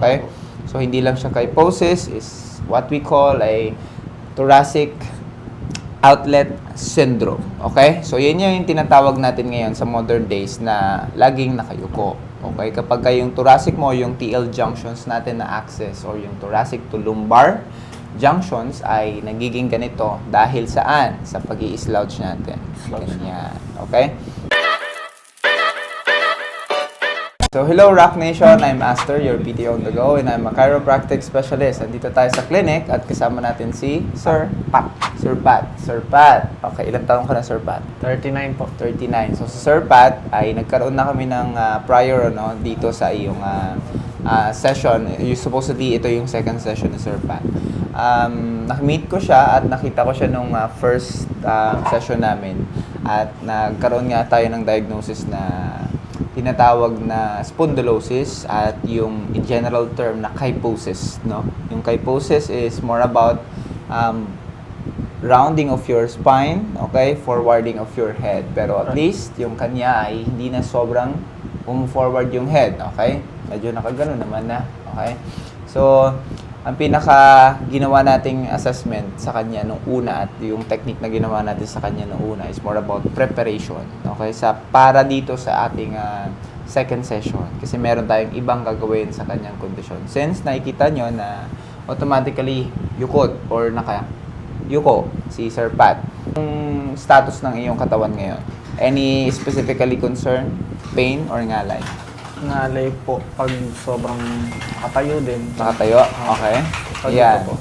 Okay? So, hindi lang siya kyphosis, is what we call a thoracic outlet syndrome. Okay? So, yun yung tinatawag natin ngayon sa modern days na laging nakayuko. Okay? Kapag yung thoracic mo, yung TL junctions natin na access or yung thoracic to lumbar junctions ay nagiging ganito dahil saan? Sa pag-i-slouch natin. Ganyan. Okay? So, hello Rock Nation! I'm Aster, your PT on the go, and I'm a chiropractic specialist. Andito tayo sa clinic at kasama natin si Sir Pat. Sir Pat. Sir Pat. Okay, ilang taon ka na, Sir Pat? 39 po. 39. So, si Sir Pat ay nagkaroon na kami ng prior dito sa iyong session. Supposedly, ito yung second session ni Sir Pat. Nakmeet ko siya at nakita ko siya nung first session namin. At nagkaroon nga tayo ng diagnosis na tinatawag na spondylosis at yung in general term na kyphosis, no? Yung kyphosis is more about rounding of your spine, okay? Forwarding of your head. Pero at least yung kanya ay hindi na sobrang forward yung head, okay? Medyo nakagano naman na, okay? So, ang pinaka ginawa nating assessment sa kanya nung una at yung technique na ginawa natin sa kanya nung una is more about preparation. Okay? Para dito sa ating second session. Kasi meron tayong ibang gagawin sa kanyang kondisyon. Since nakikita nyo na automatically yukot or yuko si Sir Pat. Yung status ng iyong katawan ngayon. Any specifically concern, pain or ngalay? Nalay po pag sobrang nakatayo din. Nakatayo? Okay. Pag Yan. ito po.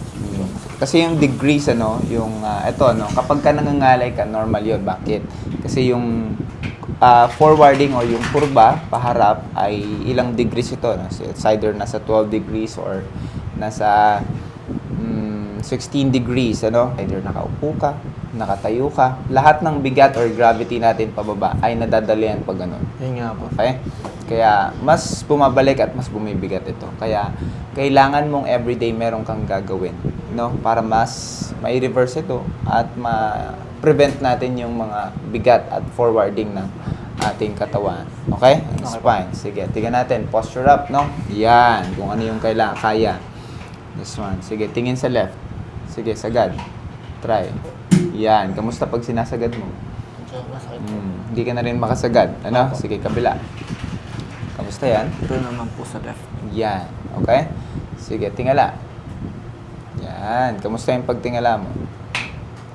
Kasi yung degrees, kapag ka nangangalay ka, normal yun. Bakit? Kasi yung forwarding or yung kurba, paharap, ay ilang degrees ito. No? So, it's either nasa 12 degrees or nasa 16 degrees. Either nakaupo ka, nakatayo ka. Lahat ng bigat or gravity natin pababa ay nadadalian pag ganun. Yun nga po. Okay? Kaya mas bumabalik at mas bumibigat ito. Kaya kailangan mong everyday meron kang gagawin, no? Para mas mai-reverse ito at ma-prevent natin yung mga bigat at forwarding ng ating katawan. Okay? Ang spine. Sige, tingnan natin. Posture up, no? Yan. Kung ano yung kaya. This one. Sige, tingin sa left. Sige, sagad. Try. Yan. Kamusta pag sinasagad mo? Hindi ka na rin makasagad. Ano? Sige, kabila. Kamusta yan? Ito naman po sa left. Yan. Okay? Sige, tingala. Yan. Kamusta yung pagtingala mo?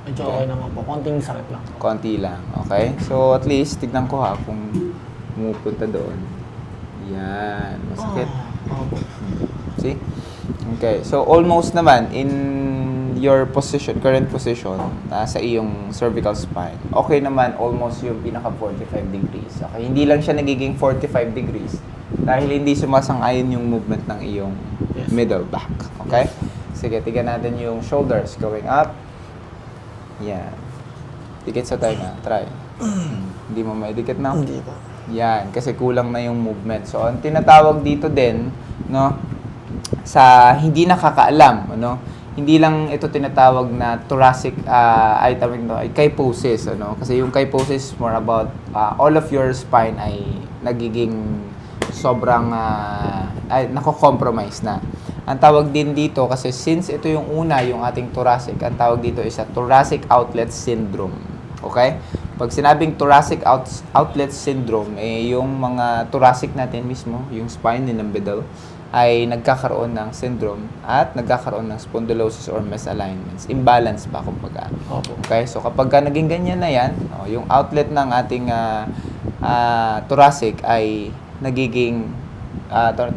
Medyo okay naman po. Konting sakit lang. Konti lang. Okay? So, at least, tignan ko kung pumupunta doon. Yan. Masakit. Opo. See? Okay. So, almost naman, in your position, current position, sa iyong cervical spine, okay naman, almost yung pinaka 45 degrees. Okay? Hindi lang siya nagiging 45 degrees dahil hindi sumasang-ayon yung movement ng iyong middle back. Okay? Sige, tignan natin yung shoulders going up. Yan. Dikit sa tayo na. Try. Hindi mo may dikit na? Hindi po. Yan. Kasi kulang na yung movement. So, ang tinatawag dito din, no, sa hindi nakakaalam, hindi lang ito tinatawag na thoracic kyphosis, kasi yung kyphosis is more about all of your spine ay nagiging sobrang nako-compromise na. Ang tawag din dito kasi since ito yung una, yung ating thoracic, ang tawag dito is a thoracic outlet syndrome. Okay? Pag sinabing thoracic outlet syndrome, yung mga thoracic natin mismo, yung spine ng middle, ay nagkakaroon ng syndrome at nagkakaroon ng spondylosis or misalignments. Imbalance ba, kumbaga. Okay? So, kapag naging ganyan na yan, yung outlet ng ating thoracic ay nagiging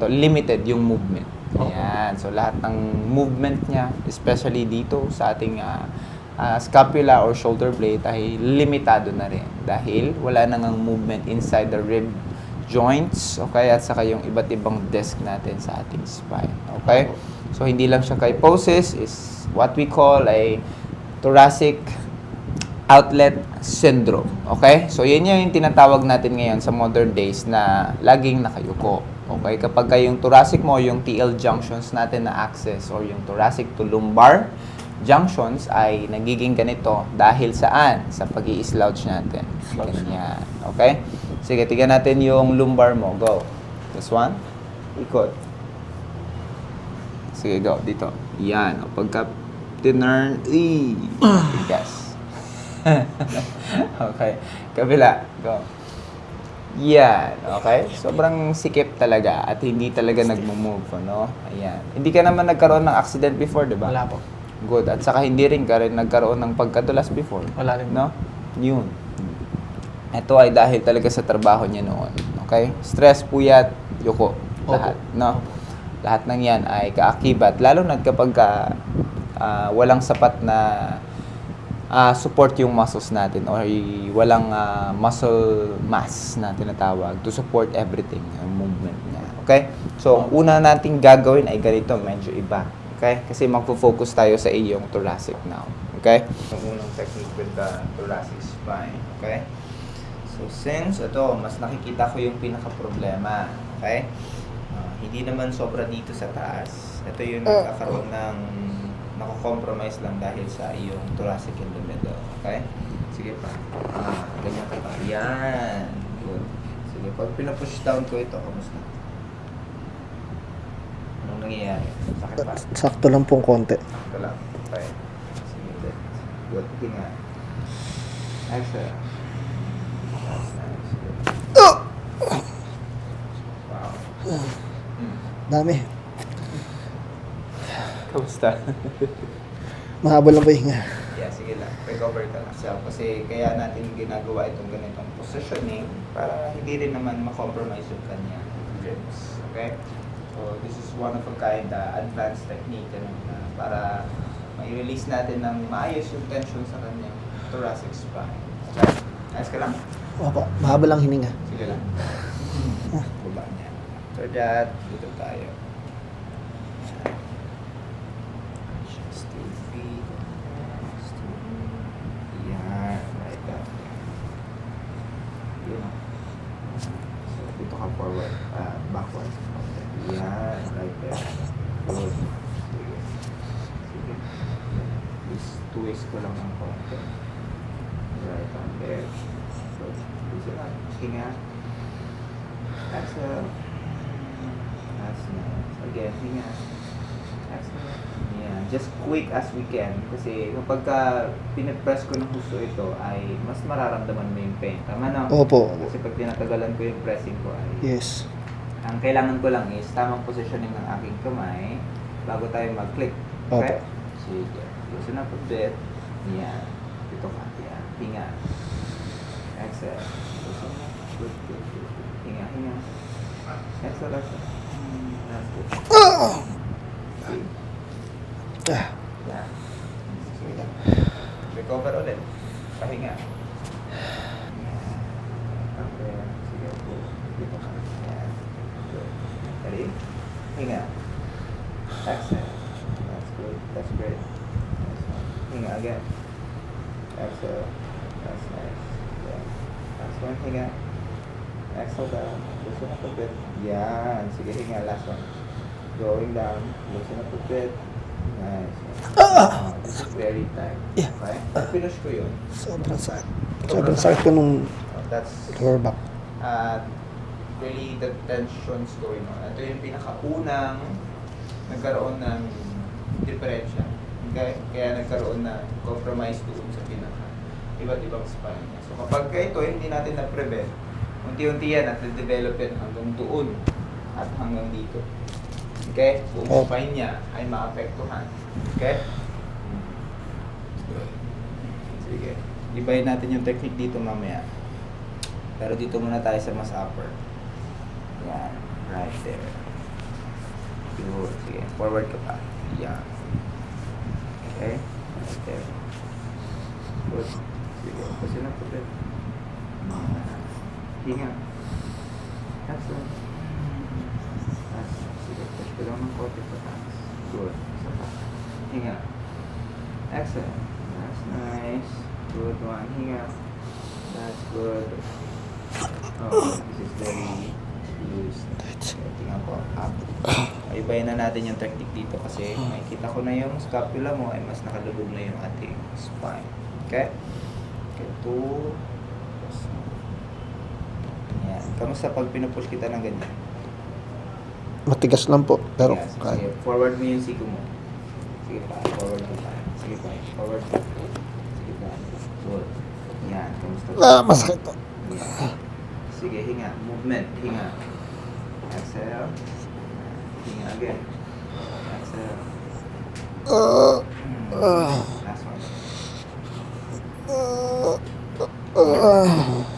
limited yung movement. Ayan. So, lahat ng movement niya, especially dito sa ating scapula or shoulder blade, ay limitado na rin dahil wala nang movement inside the rib joints, okay, at saka yung iba't ibang disc natin sa ating spine, okay? So, hindi lang siya kyphosis, is what we call a thoracic outlet syndrome, okay? So, yun yung tinatawag natin ngayon sa modern days na laging nakayuko, okay? Kapag yung thoracic mo, yung TL junctions natin na access or yung thoracic to lumbar junctions ay nagiging ganito dahil saan? Sa pag-i-slouch natin. Ganyan, okay? Sige, tignan natin yung lumbar mo. Go. This one. Ikot. Sige, go. Dito. Yan. O, pagka tinurn, tigas. Okay. Kabila. Go. Yan. Okay. Sobrang sikip talaga at hindi talaga nagmo-move, no? Ayan. Hindi ka naman nagkaroon ng accident before, di ba? Wala po. Good. At saka hindi rin ka rin nagkaroon ng pagkadulas before. Wala rin. No? Yun. Ito ay dahil talaga sa trabaho niya noon. Okay? Stress, puyat, yuko. Lahat. No? Lahat ng yan ay kaakibat. Lalo na kapag walang sapat na support yung muscles natin or walang muscle mass na tinatawag to support everything, ang movement niya. Okay? So, ang una nating gagawin ay ganito, medyo iba. Okay? Kasi magpo-focus tayo sa iyong thoracic now. Okay? Ang unang technique with the thoracic spine. Okay? So, since ito, mas nakikita ko yung pinaka-problema. Okay? Hindi naman sobra dito sa taas. Ito yung nagkakaroon ng nako-compromise lang dahil sa iyong thoracic in the middle. Okay? Sige pa. Ganyan ka pa. Yan. Good. Sige, pag pinapush down ko ito, kamusta? Anong nangyayari? Sakit pa? Sakto lang pong konti. Ito lang. Okay. Sige, good. Good. Tinga. Exhale. That's nice. Good. Wow. Dami. Kamusta? Mahabol lang po yung hinga. Yeah, sige lang. Recover ka lang siya. Kasi kaya natin ginagawa itong ganitong positioning para hindi rin naman ma-compromise yung kanyang ribs. Okay? So, this is one of a kind advanced technique para ma-release natin ng maayos yung tension sa kanyang thoracic spine. Okay? Ayos ka lang? Opo, mahabol lang hininga. Sige lang. Baba niya. So that, dito tayo. Still feet. Yan. Right up. Yun. So, dito ka forward. Backward. Okay. Yan. Right there. Good. Sige. Sige. This twist ko lang ng konti. Right on there. Good. Dito lang. Hinga. Exhale. That's nice. Again, hinga. Exhale. Yeah, just quick as we can. Kasi kapag pinipress ko ng husto ito, ay mas mararamdaman mo yung pain. Tama na? Opo. Kasi pag tinatagalan ko yung pressing ko ay... Yes. Ang kailangan ko lang is tamang positioning ng aking kamay bago tayo mag-click. Okay? Sige. Loosen up a bit. Yan. Dito ka. Yan. Hinga. Exhale. Loosen up. Good, good, good. Hinga, hinga. Exhale, exhale. That's good. See? Yan. Sige lang. Recover ulit. Pahinga. Okay. Sige po. Dito ka. Yan. Good. Ready? Hinga. Exhale. That's good. That's great. Nice one. Hinga again. Exhale. That's nice. Yeah. Last one. Hinga. Exhale down. Loosen up a bit. Yan. Sige, hinga. Last one. Going down. Loosen up a bit. Nice. This is very tight. Yeah. Okay? Pag finish ko yun, Sobrang sakit. Sobrang sakit ko nung that's lower back. really the tensions going on. Ito yung pinakaunang nagkaroon ng diferensya. Okay? Kaya nagkaroon na compromise doon sa pinaka iba't ibang spine niya. So kapag ito hindi natin na-prevent, unti-unti yan at develop yan hanggang doon at hanggang dito. Okay? Buong spine niya ay maapektuhan. Okay? Sige. Ibahin natin yung technique dito mamaya. Pero dito muna tayo sa mas upper. Yan. Right there. Good. Sige. Forward ka pa. Yan. Okay? Right there. Good. Sige. Kasi na po din. Hinga. That's all. Sige. Push ko lang ng konti pa taas. Good. Isa pa. Hinga. Excellent. That's nice. Good one. Hinga. That's good. Oh, this is very loose. Tingnan ko. Ibayin na natin yung technique dito kasi makikita ko na yung scapula mo ay mas nakalubog na yung ating spine. Okay? Okay, 2. Yan. Kamusta pag pinupush kita ng ganyan? Matigas lang po, pero Yes, sige, kaya. forward mo yung siko mo. Sige pa, forward mo pa. Sige pa, forward mo. Sige pa. Good. Yan, kamusta? Masakit po. Sige, hinga. Movement, hinga. Exhale. Hinga again. Exhale. Last one.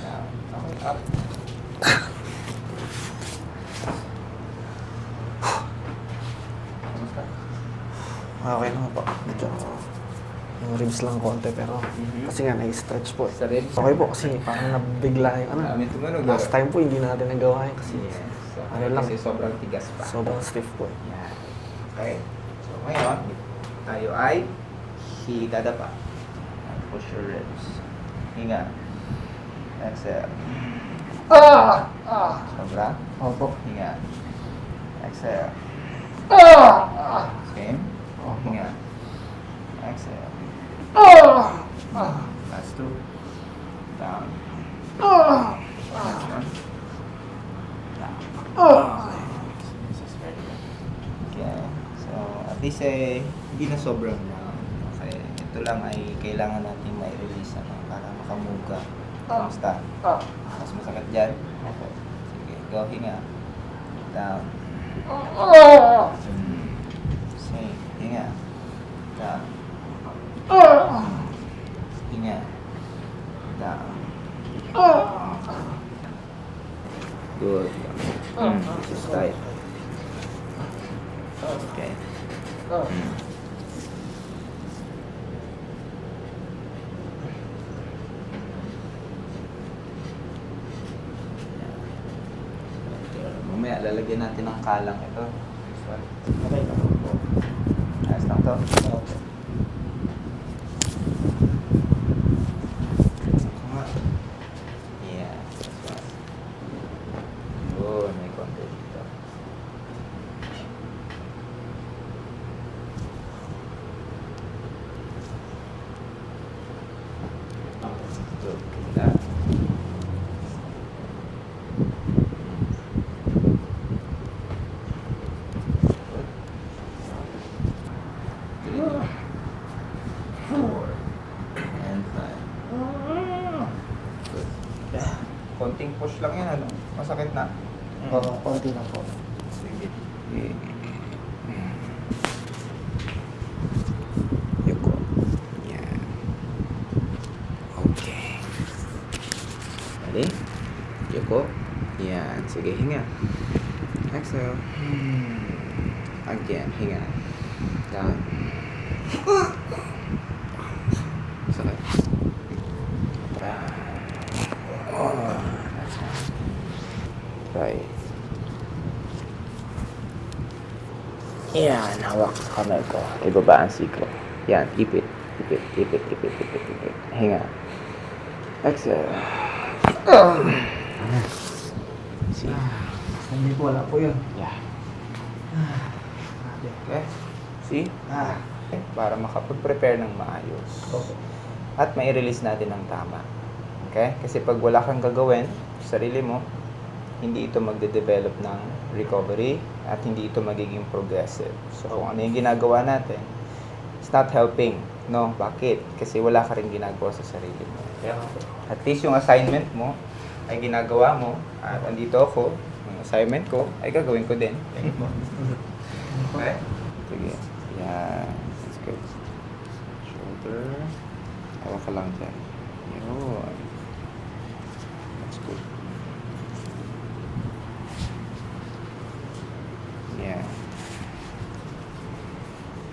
Down. Okay, up. Kamusta? Okay naman po. Medyo yung ribs lang konti, pero kasi nga na-stretch po. Sa ribs? Okay po, kasi parang nabigla yung ano. Dami tumanog. Last time po, hindi natin nagawa yun kasi Yes. ano lang, Kasi sobrang tigas pa. sobrang stiff po. Yan. Okay. So ngayon, tayo ay dadapa. Push your ribs. Hinga. Exhale. Sobra. Opo. Hinga. Exhale. Same. Hinga. Exhale. Last two. Down. Next one. Down. This is very good. Okay. So, at least hindi na sobrang lang. Okay. Ito lang ay kailangan natin mai-release para makamove ka. Kamusta? Mas masakit dyan? Okay. Sige. Go. Hinga. Down. Same. Hinga. Down. Hinga. Down. Good. This is tight. Okay. Mamaya lalagyan natin ng kalang ito. This one. Okay na po. Ayos lang to. Okay. Yeah. This one. Good. May konti dito. Good. That. Four. And five. Good. Konting push lang yan, ano? Masakit na. Oo, konti na po. Sige. Yuko. Yan. Okay. Ready? Yuko. Yan. Sige, hinga. Exhale. Again, hinga. Down. Sakit. Down. That's one. Right. Yan, hawak sa kamay ko. Ibaba ang siko. Yan, ipit. Ipit, ipit, ipit, ipit, ipit. Hinga. Exhale. See? Hindi po, wala po yun. Yeah. Okay. See? Okay. Para makapag-prepare ng maayos. Okay. At mai-release natin ng tama. Okay? Kasi pag wala kang gagawin sa sarili mo, hindi ito magde-develop ng recovery at hindi ito magiging progressive. So, kung ano yung ginagawa natin, it's not helping. No? Bakit? Kasi wala ka rin ginagawa sa sarili mo. At least yung assignment mo ay ginagawa mo at andito ako, yung assignment ko ay gagawin ko din. Okay? Sige. Yan. That's good. Shoulder. Hawak ka lang dyan. Yun. That's good. Yeah.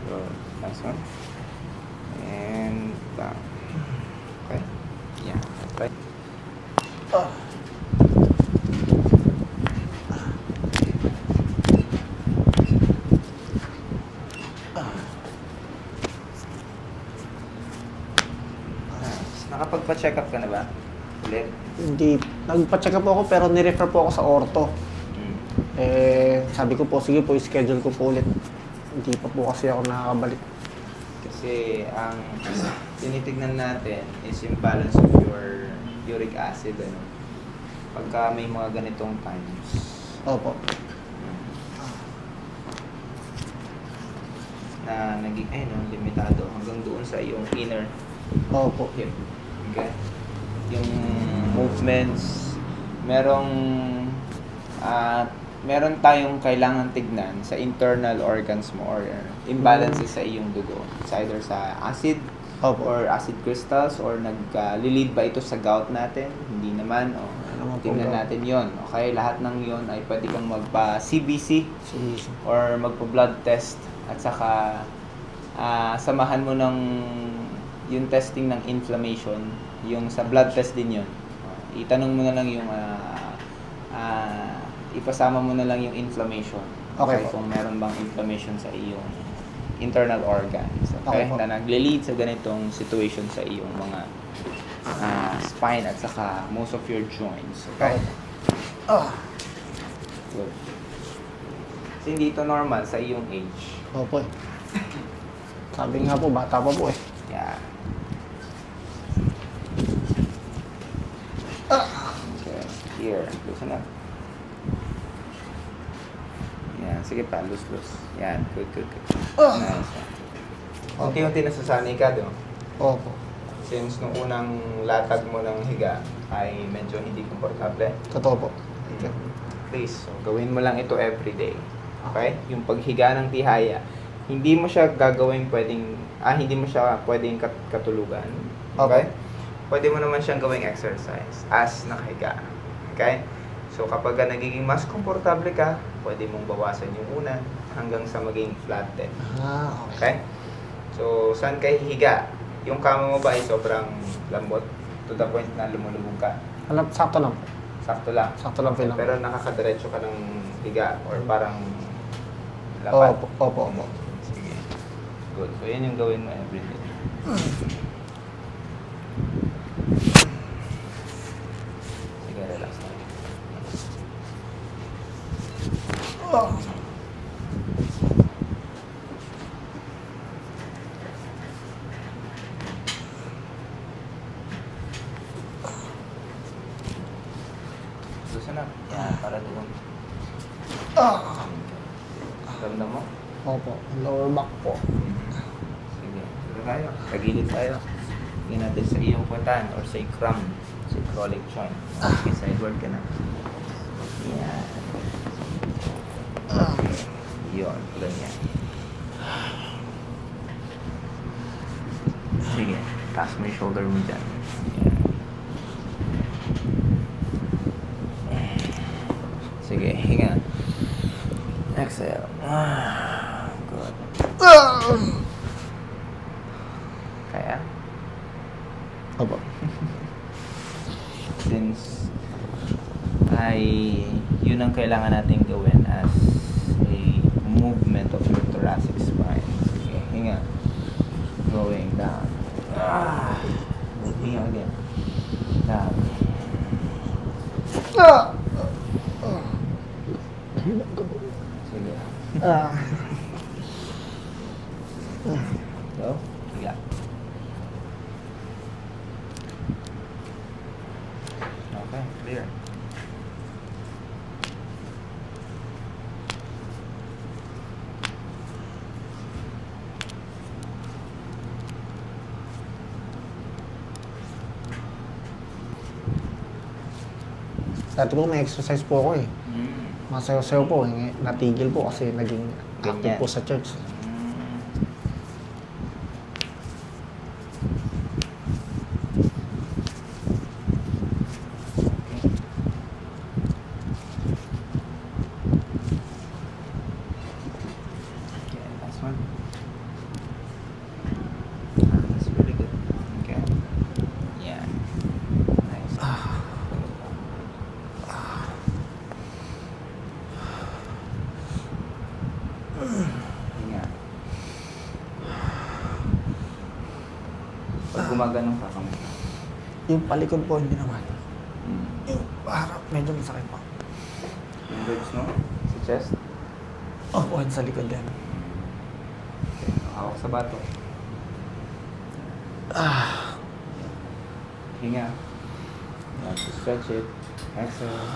Good. Last one. And down. Okay? Yeah. Right. Nice. Nakapagpa-check up ka na ba? Ulit? Hindi, nagpa-check up ako pero nirefer po ako sa ortho. Mm. Sabi ko po, sige po, i-schedule ko po ulit. Hindi pa po kasi ako nakakabalik. Kasi ang tinitignan natin is yung balance of your uric acid. Ano? Pagka may mga ganitong times, Opo. na naging, limitado hanggang doon sa iyong inner Opo. hip. Okay? Yung movements, merong meron tayong kailangan tignan sa internal organs mo or imbalances sa iyong dugo. It's either sa acid Opo. or acid crystals or nag-lead ba ito sa gout natin? Hindi naman. O, Naman po tingnan gout. natin yon. Okay, lahat ng yon ay pwede kang magpa-CBC Sige. or magpa-blood test at saka samahan mo ng yung testing ng inflammation, yung sa blood test din yun. Itanong mo na lang yung ipasama mo na lang yung inflammation. Okay po. Kung meron bang inflammation sa iyong internal organs. Okay? Okay po. Na nagle-lead sa ganitong situation sa iyong mga spine at saka most of your joints. Okay? Good. Kasi hindi ito normal sa iyong age. Opo eh. Sabi nga po, bata pa po eh. Yeah. Okay. Here. Loosen up. Yan. Sige pa. Loose. Yan. Good. Nice. Unti-unti nasasanay ka, di ba? Opo. Since nung unang latag mo ng higa ay medyo hindi komportable. Totoo po. Okay. Please, so gawin mo lang ito everyday. Okay? Yung paghiga ng tihaya, hindi mo siya hindi mo siya pwedeng katulugan. Okay? Pwede mo naman siyang gawing exercise as nakahiga. Okay? So kapag nagiging mas komportable ka, pwede mong bawasan yung unan hanggang sa maging flatted. Okay. Okay? So, saan ka hihiga? Yung kama mo ba ay sobrang lambot? To the point na lumulubog ka? Sakto lang po. Sakto lang. Sakto lang po. Pero nakakadiretso ka ng higa or parang lapad? Opo. Sige. Good. So, yan yung gawin mo everyday. Sige, relax na. Loosen up. Yan, para doon. Ramdam mo? Opo. Lower back po. Sige. Sige tayo. Tagilid tayo. Tingnan natin sa iyong puwetan or sa sacrum. Sacroiliac joint. Okay, sideward ka na. Yan. Okay. Yun. Ganyan. Sige. Taas mo yung shoulder mo dyan. Yan. Sige. Hinga. Exhale. Good. Kaya? Opo. Since ay yun ang kailangan natin gawin as a movement of your thoracic spine. Sige, hinga. Going down. Hinga again. Down. Sige. Go. Higa. Okay, clear. Dati po may exercise po ako eh. Masayaw-sayaw po. Natigil po kasi naging active Ganyan. po sa church. Okay, last one. That's really good. Okay. Yeah. Nice. Hinga. Pag gumaganong ka, kamusta? Yung palikod po, hindi naman. Mm. Yung harap, medyo masakit po. Yung ribs mo? Sa chest? Opo, sa likod din. Okay. Hawak sa bato. Hinga. You have to stretch it. Exhale.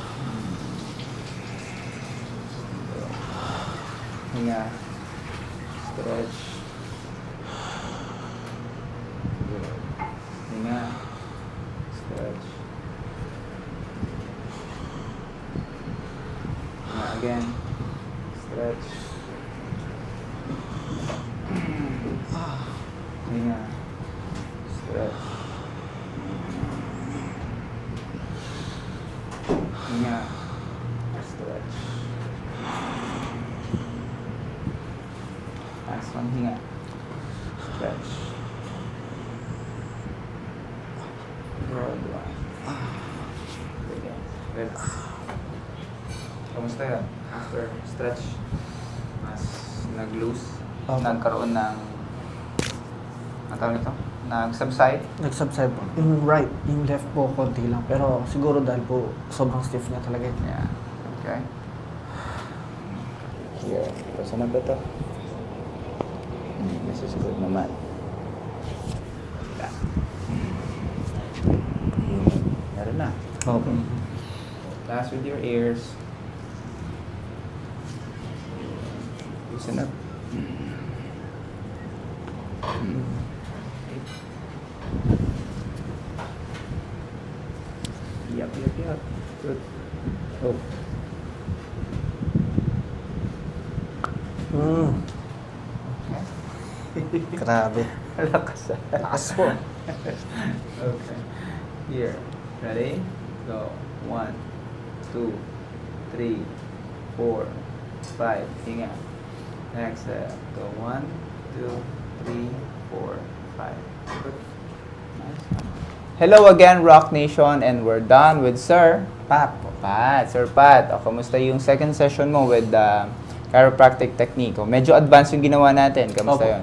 Hinga. Stretch. Hinga. Stretch. Hinga again. Stretch. Hinga. Stretch. Hinga. Stretch. Last one, hinga. Stretch. Good one. Sige. Relax. Kamusta yun? After stretch, mas nag-loose, nagkaroon ng, ang tawag nito? Nag-subside? Nag-subside po. Yung right, yung left po, konti lang. Pero siguro dahil po sobrang stiff niya talaga. Yeah. Okay. Here. Pasa na ba ito? This is good naman. Yeah. Meron na. Okay. Last with your ears. Loosen up. Yup. Good. Oh. Grabe. Lakas. Lakas po. Okay. Here. Ready? Go. 1, 2, 3, 4, 5. Hinga. Exhale. Go. 1, 2, 3, 4, 5. Good. Nice. Hello again, Rock Nation, and we're done with Sir Pat po. Sir Pat. O, kamusta yung second session mo with chiropractic technique? O, medyo advanced yung ginawa natin. Kamusta Opo. yun?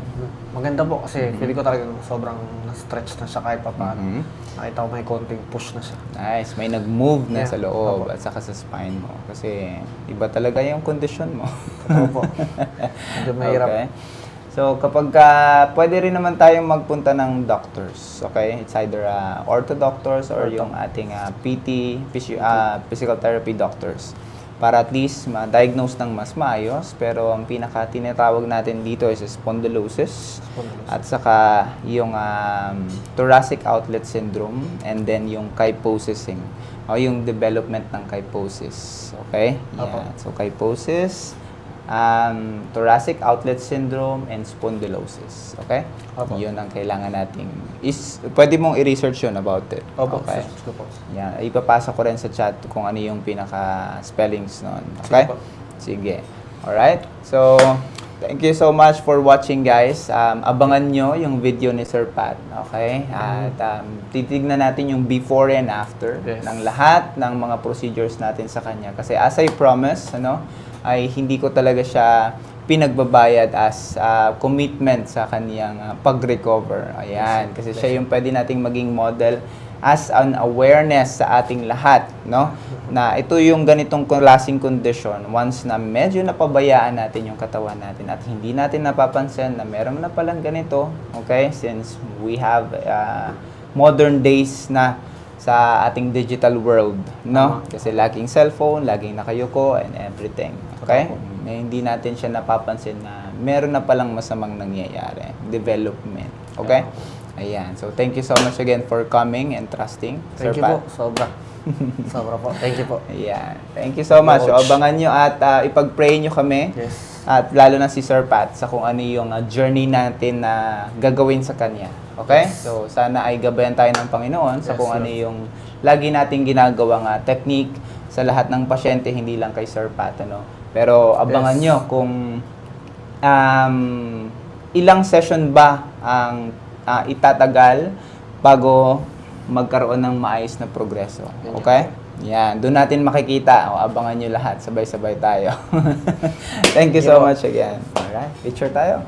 Maganda po kasi feeling ko talagang sobrang na-stretch na siya kahit pa paano. Mhm. Nakita ko may konting push na siya. Nice. May nag-move na Yeah. sa loob Opo. at saka sa spine mo. Kasi iba talaga yung condition mo. Totoo po. Medyo mahirap. Okay. So, kapag pwede rin naman tayong magpunta ng doctors, okay? It's either ortho doctors or yung ating PT, physical therapy doctors. Para at least ma-diagnose ng mas maayos. Pero ang pinaka-tinatawag natin dito is spondylosis. At saka yung thoracic outlet syndrome and then yung kyphosising o yung development ng kyphosis. Okay? Opo. Yeah. So, kyphosis, thoracic outlet syndrome, and spondylosis. Okay? Opo. Yun ang kailangan nating pwede mong i-research yun about it. Opo, Okay? search ko po. Yan, ipapasa ko rin sa chat kung ano yung pinaka-spellings nun. Okay? Sige po. Sige. Alright? So, thank you so much for watching, guys. Abangan nyo yung video ni Sir Pat. Okay? At titignan natin yung before and after Yes. ng lahat ng mga procedures natin sa kanya. Kasi as I promise, ay hindi ko talaga siya pinagbabayad as commitment sa kaniyang pag-recover. Ayan. Kasi siya yung pwede nating maging model as an awareness sa ating lahat, no? Na ito yung ganitong klaseng condition, once na medyo napabayaan natin yung katawan natin at hindi natin napapansin na meron na palang ganito, okay? Since we have modern days na sa ating digital world, no? Kasi laging cellphone, laging nakayuko, and everything. Okay? Na hindi natin siya napapansin na meron na palang masamang nangyayari. Development. Okay? Ayan. So, thank you so much again for coming and trusting, Sir Thank you Pat. po. Sobra. Sobra po. Thank you po. Ayan. Thank you so much. So, abangan nyo at ipag-pray nyo kami. Yes. At lalo na si Sir Pat sa kung ano yung journey natin na gagawin sa kanya. Okay? Yes. So, sana ay gabayan tayo ng Panginoon sa Yes, kung Lord. ano yung lagi nating ginagawang technique sa lahat ng pasyente, hindi lang kay Sir Pat. Pero abangan Yes. nyo kung ilang session ba ang itatagal bago magkaroon ng maayos na progreso. Okay? Yan. Doon natin makikita. Abangan nyo lahat. Sabay-sabay tayo. Thank you so much again. Alright. Picture tayo.